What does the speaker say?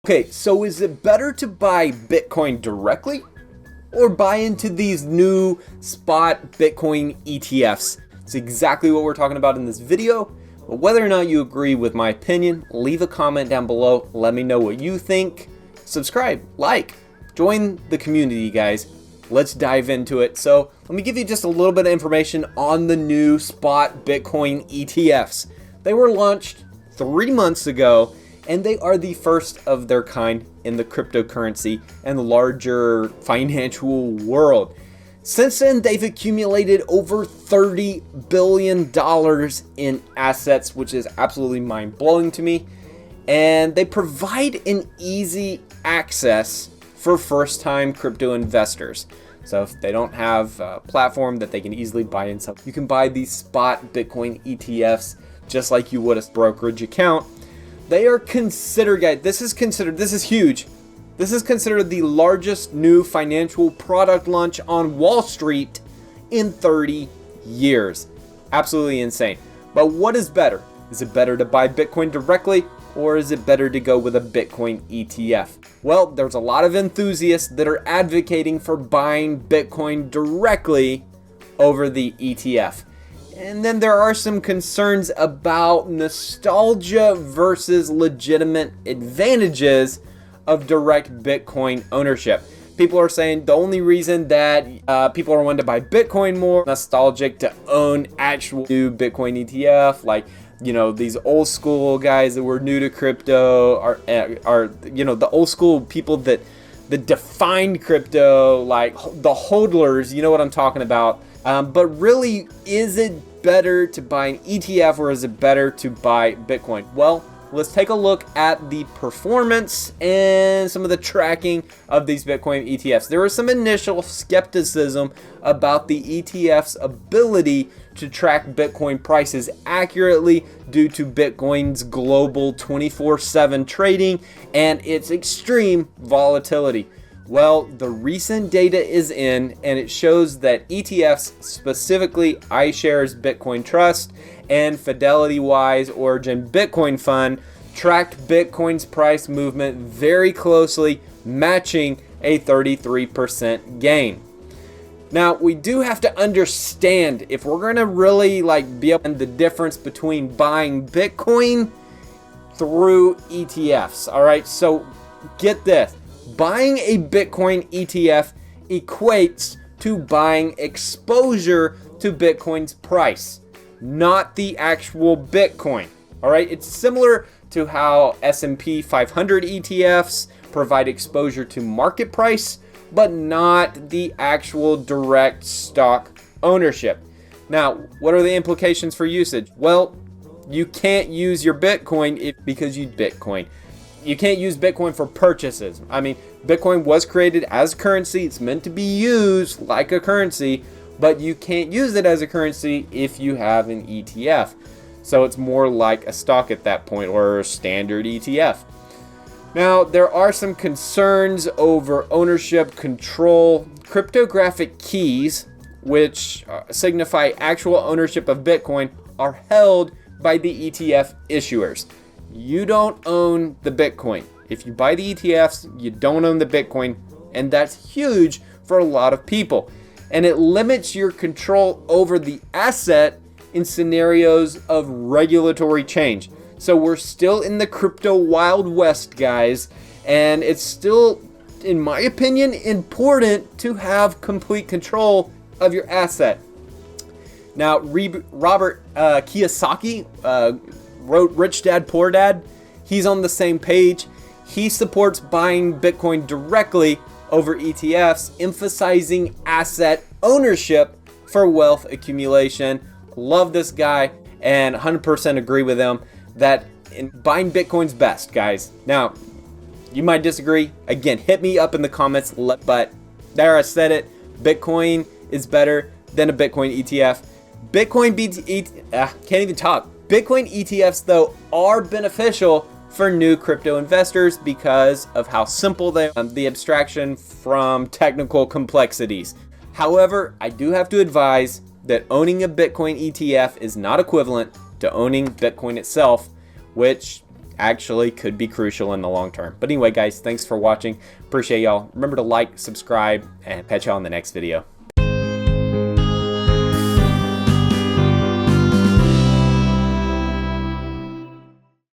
Okay, so is it better to buy Bitcoin directly or buy into these new spot Bitcoin ETFs? It's exactly what we're talking about in this video. But whether or not you agree with my opinion, leave a comment down below. Let me know what you think. Subscribe, like, join the community, guys. Let's dive into it. So let me give you just a little bit of information on the new spot Bitcoin ETFs. They were launched 3 months ago, and they are the first of their kind in the cryptocurrency and larger financial world. Since then, they've accumulated over $30 billion in assets, which is absolutely mind-blowing to me. And they provide an easy access for first-time crypto investors. So if they don't have a platform that they can easily buy and sell, you can buy these spot Bitcoin ETFs just like you would a brokerage account. They are considered, guys, this is huge. This is considered the largest new financial product launch on Wall Street in 30 years. Absolutely insane. But what is better? Is it better to buy Bitcoin directly, or is it better to go with a Bitcoin ETF? Well, there's a lot of enthusiasts that are advocating for buying Bitcoin directly over the ETF. And then there are some concerns about nostalgia versus legitimate advantages of direct Bitcoin ownership. People are saying the only reason that people are wanting to buy Bitcoin more nostalgic to own actual new Bitcoin ETF, like, you know, these old school guys that were new to crypto are you know, the old school people that defined crypto, like the hodlers, you know what I'm talking about. But really, is it better to buy an ETF or is it better to buy Bitcoin? Well, let's take a look at the performance and some of the tracking of these Bitcoin ETFs. There was some initial skepticism about the ETF's ability to track Bitcoin prices accurately due to Bitcoin's global 24/7 trading and its extreme volatility. Well, the recent data is in, and it shows that ETFs, specifically iShares Bitcoin Trust and Fidelity Wise Origin Bitcoin Fund, tracked Bitcoin's price movement very closely, matching a 33% gain. Now, we do have to understand, if we're going to really be able to the difference between buying Bitcoin through ETFs. All right, so get this. Buying a Bitcoin ETF equates to buying exposure to Bitcoin's price, not the actual Bitcoin. All right, it's similar to how S&P 500 ETFs provide exposure to market price, but not the actual direct stock ownership. Now, what are the implications for usage? Well, you can't use your Bitcoin because you Bitcoin. You can't use Bitcoin for purchases. I mean, Bitcoin was created as currency. It's meant to be used like a currency, but you can't use it as a currency if you have an ETF. So it's more like a stock at that point, or a standard ETF. Now, there are some concerns over ownership control. Cryptographic keys, which signify actual ownership of Bitcoin, are held by the ETF issuers. You don't own the Bitcoin. If you buy the ETFs, you don't own the Bitcoin, and that's huge for a lot of people. And it limits your control over the asset in scenarios of regulatory change. So we're still in the crypto Wild West, guys, and it's still, in my opinion, important to have complete control of your asset. Now, Robert Kiyosaki wrote Rich Dad, Poor Dad. He's on the same page. He supports buying Bitcoin directly over ETFs, emphasizing asset ownership for wealth accumulation. Love this guy and 100% agree with him that buying Bitcoin's best, guys. Now, you might disagree. Again, hit me up in the comments, but there, I said it. Bitcoin is better than a Bitcoin ETF. Bitcoin can't even talk. Bitcoin ETFs, though, are beneficial for new crypto investors because of how simple they are, the abstraction from technical complexities. However, I do have to advise that owning a Bitcoin ETF is not equivalent to owning Bitcoin itself, which actually could be crucial in the long term. But anyway, guys, thanks for watching. Appreciate y'all. Remember to like, subscribe, and catch y'all in the next video.